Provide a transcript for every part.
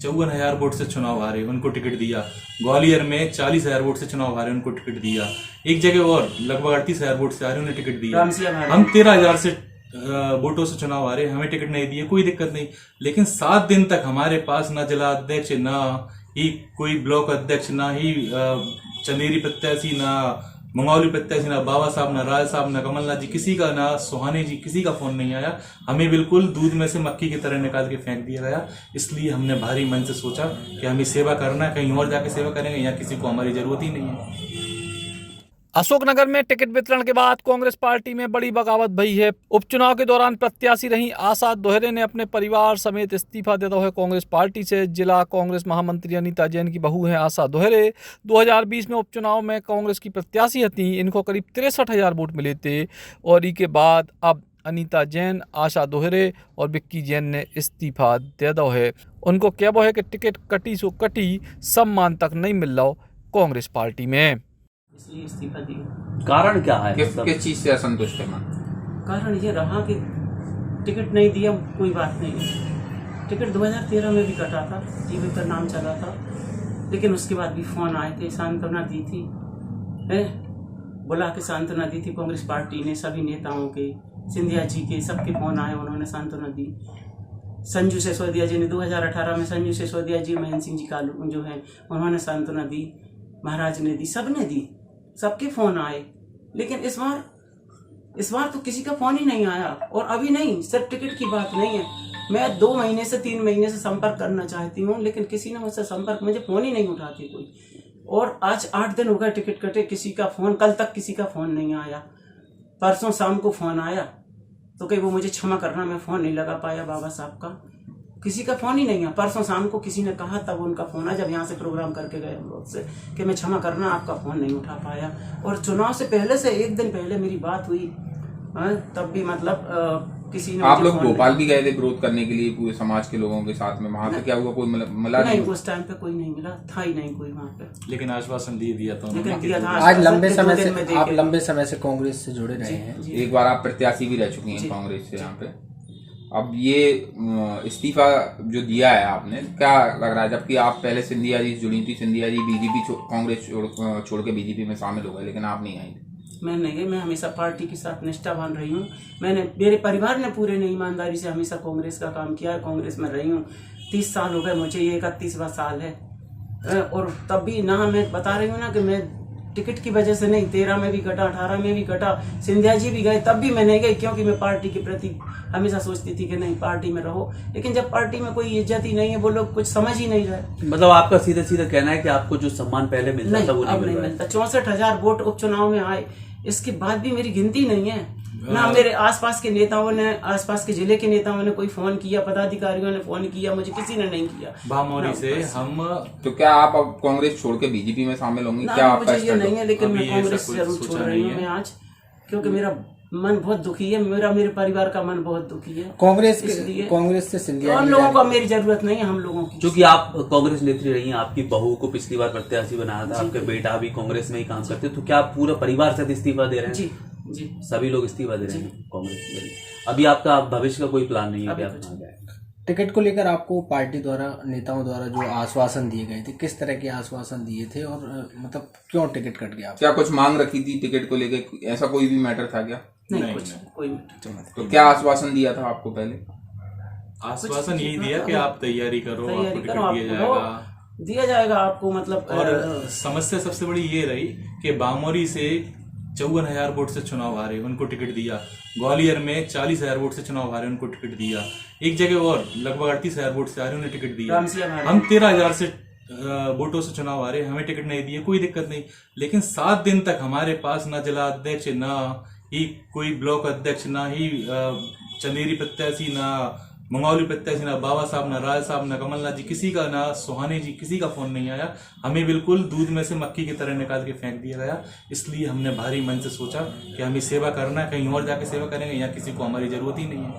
54,000 vote से चुनाव हारे, उनको टिकट दिया। ग्वालियर में 40,000 वोट से चुनाव हारे, उनको टिकट दिया। एक जगह और लगभग 38,000 वोट से हारे, उन्हें टिकट दिया। हम 13,000 से वोटों से चुनाव हारे, हमें टिकट नहीं दिए, कोई दिक्कत नहीं। लेकिन 7 दिन तक हमारे पास ना जिला अध्यक्ष, ना ही कोई ब्लॉक अध्यक्ष, ना ही चंदेरी प्रत्याशी, ना मंगौली प्रत्याशी, ना बाबा साहब, ना राय साहब, ना कमलनाथ जी, किसी का, ना सुहाने जी, किसी का फोन नहीं आया। हमें बिल्कुल दूध में से मक्खी की तरह निकाल के फेंक दिया गया। इसलिए हमने भारी मन से सोचा कि हमें सेवा करना है, कहीं और जाके सेवा करेंगे, यहाँ किसी को हमारी जरूरत ही नहीं है। अशोकनगर में टिकट वितरण के बाद कांग्रेस पार्टी में बड़ी बगावत भई है। उपचुनाव के दौरान प्रत्याशी रही आशा दोहरे ने अपने परिवार समेत इस्तीफा देते हुए कांग्रेस पार्टी से जिला कांग्रेस महामंत्री अनीता जैन की बहू हैं आशा दोहरे 2020 में उपचुनाव में कांग्रेस की प्रत्याशी थी। इनको करीब 63,000 वोट मिले थे और इसके बाद अब अनीता जैन, आशा दोहरे और विक्की जैन ने इस्तीफा दे दो है। उनको क्या वो है कि टिकट कटी सो कटी, सम्मान तक नहीं मिल रहा कांग्रेस पार्टी में, इसलिए इस्तीफा दिया। कारण क्या है? किस चीज से असंतुष्ट है? कारण ये रहा कि टिकट नहीं दिया, कोई बात नहीं। टिकट 2013 में भी कटा था, टीवी पर नाम चला था, लेकिन उसके बाद भी फोन आए थे, सांत्वना दी थी, बुला के सांत्वना दी थी कांग्रेस पार्टी ने, सभी नेताओं के, सिंधिया जी के, सबके फोन आए, उन्होंने सांत्वना दी। संजू सिसोदिया जी ने 2018 में, संजू सिसोदिया जी, महेंद्र सिंह जी कालू जो है, उन्होंने सांत्वना दी, महाराज ने दी, सबने दी, सबके फोन आए। लेकिन इस बार तो किसी का फोन ही नहीं आया। और अभी नहीं, सिर्फ टिकट की बात नहीं है, मैं 2 महीने से 3 महीने से संपर्क करना चाहती हूँ, लेकिन किसी ने मुझसे संपर्क, मुझे फोन ही नहीं उठाती कोई। और आज 8 दिन हो गए टिकट कटे, किसी का फोन, कल तक किसी का फोन नहीं आया। परसों शाम को फोन आया तो कहीं वो मुझे क्षमा करना, मैं फोन नहीं लगा पाया बाबा साहब का, किसी का फोन ही नहीं है। परसों शाम को किसी ने कहा, तब उनका फोन आया जब यहाँ से प्रोग्राम करके गए हम लोग से, कि मैं क्षमा करना, आपका फोन नहीं उठा पाया। और चुनाव से पहले से 1 दिन पहले मेरी बात हुई, तब भी मतलब किसी ने, आप लोग भोपाल भी गए थे विरोध करने के लिए पूरे समाज के लोगों के साथ में, वहाँ पे क्या हुआ? कोई मिला नहीं? उस टाइम पे कोई नहीं मिला था ही नहीं कोई वहाँ पे, लेकिन आश्वासन दिया था उन्होंने। आज लंबे समय से आप लंबे समय से कांग्रेस से जुड़े रहे हैं, एक बार आप प्रत्याशी भी रह चुकी हैं कांग्रेस से यहाँ पे। अब ये इस्तीफा जो दिया है आपने, क्या लग रहा है? जबकि आप पहले सिंधिया जी जुड़ी थी, सिंधिया जी बीजेपी कांग्रेस छोड़ के बीजेपी में शामिल हो गए, लेकिन आप नहीं आई थी। मैं नहीं गई, मैं हमेशा पार्टी के साथ निष्ठावान रही हूँ। मेरे परिवार ने पूरे ने ईमानदारी से हमेशा कांग्रेस का काम किया है, कांग्रेस में रही हूँ। 30 साल हो गए मुझे, ये 31वां साल है। और तब भी ना, मैं बता रही हूँ ना कि मैं टिकट की वजह से नहीं, 13 में भी कटा, 18 में भी कटा, सिंधिया जी भी गए, तब भी मैं नहीं गई, क्योंकि मैं पार्टी के प्रति हमेशा सोचती थी कि नहीं, पार्टी में रहो। लेकिन जब पार्टी में कोई इज्जत ही नहीं है, वो लोग कुछ समझ ही नहीं रहे। मतलब आपका सीधा सीधा कहना है कि आपको जो सम्मान पहले मिलता था वो अब नहीं मिलता। 64,000 वोट उपचुनाव में आए, इसके बाद भी मेरी गिनती नहीं है। ना मेरे आसपास के नेताओं ने, आसपास के जिले के नेताओं ने कोई फोन किया, पदाधिकारियों ने फोन किया, मुझे किसी ने नहीं किया। बामौरी से हम तो क्या आप अब कांग्रेस छोड़ के बीजेपी में शामिल होंगी? क्या आपका मुझे ये नहीं है, लेकिन मैं कांग्रेस जरूर छोड़ रही हूँ मैं आज, क्योंकि मेरा मन बहुत दुखी है, मेरे परिवार का मन बहुत दुखी है। कांग्रेस से सिंधिया उन लोगों को मेरी जरूरत नहीं है, हम लोगों की। क्योंकि आप कांग्रेस नेत्री रही हैं, आपकी बहू को पिछली बार प्रत्याशी बनाया था, आपके बेटा भी कांग्रेस में ही काम करते, तो क्या आप पूरा परिवार से इस्तीफा दे रहे हैं? जी जी, सभी लोग इस्तीफा दे रहे हैं कांग्रेस में। अभी आपका भविष्य का कोई प्लान नहीं है कि आप कहाँ जाए? टिकट को लेकर आपको पार्टी द्वारा, नेताओं द्वारा जो आश्वासन दिए गए थे, किस तरह के आश्वासन दिए थे और मतलब क्यों टिकट कट गया? क्या कुछ मांग रखी थी टिकट को लेकर? ऐसा कोई भी मैटर था क्या? नहीं, कुछ कोई। तो क्या आश्वासन दिया था आपको पहले? आश्वासन यही दिया कि आप तैयारी करो, आपको टिकट दिया जाएगा आपको, मतलब। और समस्या सबसे बड़ी ये रही कि बामौरी से 54,000 वोट से चुनाव हारे, उनको टिकट दिया। ग्वालियर में 40,000 वोट से चुनाव हारे, उनको टिकट दिया। एक जगह और लगभग 38,000 वोट से हारे, उन्हें टिकट दिया। हम 13,000 से वोटों से चुनाव हारे, हमें टिकट नहीं दिए, कोई दिक्कत नहीं। लेकिन 7 दिन तक हमारे पास ना जिला अध्यक्ष, ना ही कोई ब्लॉक अध्यक्ष, ना ही चंदेरी प्रत्याशी, ना मंगौली प्रत्याशी, ना बाबा साहब, ना राय साहब, ना कमलनाथ जी, किसी का, ना सुहाने जी, किसी का फोन नहीं आया। हमें बिल्कुल दूध में से मक्खी की तरह निकाल के फेंक दिया गया। इसलिए हमने भारी मन से सोचा कि हमें सेवा करना है, कहीं और जाके सेवा करेंगे, यहाँ किसी को हमारी जरूरत ही नहीं है।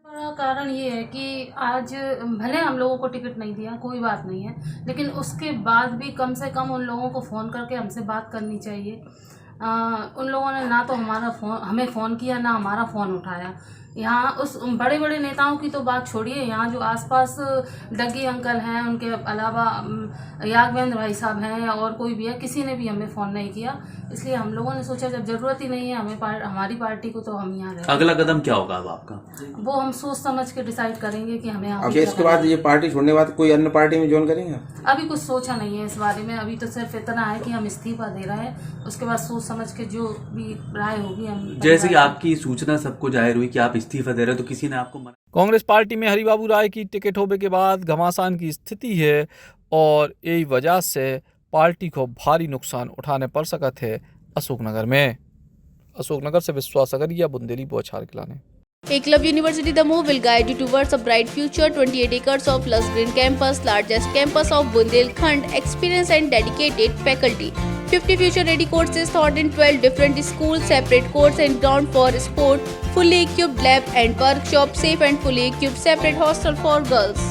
बड़ा कारण ये है कि आज भले हम लोगों को टिकट नहीं दिया, कोई बात नहीं है, लेकिन उसके बाद भी कम से कम उन लोगों को फ़ोन करके हमसे बात करनी चाहिए। उन लोगों ने ना तो हमें फ़ोन किया, ना हमारा फ़ोन उठाया। यहाँ उस बड़े बड़े नेताओं की तो बात छोड़िए, यहाँ जो आसपास डग्गी अंकल हैं, उनके अलावा यागवेंद्र भाई साहब हैं या और कोई भी है, किसी ने भी हमें फ़ोन नहीं किया। इसलिए हम लोगों ने सोचा जब ज़रूरत ही नहीं है हमारी पार्टी को, तो हम यहाँ रहे। अगला कदम क्या होगा अब आपका? वो हम सोच समझ के डिसाइड करेंगे कि हमें अब इसके बाद ये पार्टी छोड़ने के बाद कोई अन्य पार्टी में ज्वाइन करेंगे? अभी कुछ सोचा नहीं है इस बारे में। अभी तो सिर्फ इतना है कि हम इस्तीफा दे रहे हैं, उसके बाद सोच समझ के जो भी राय होगी हम। जैसे कि आपकी सूचना सबको जाहिर हुई कि आप इस्तीफा दे रहे हो, तो किसी ने आपको कांग्रेस पार्टी में हरिबाबू राय की टिकट होने के बाद घमासान की स्थिति है और यही वजह से पार्टी को भारी नुकसान उठाने पड़ सकत है अशोकनगर में। अशोकनगर से विश्वास अगरिया, बुंदेली बौछार खिलाने। Eklavya University Damoh will guide you towards a bright future. 28 acres of lush green campus, largest campus of Bundelkhand, experienced and dedicated faculty. 50 future-ready courses taught in 12 different schools, separate courts and ground for sport, fully equipped lab and workshop, safe and fully equipped separate hostel for girls.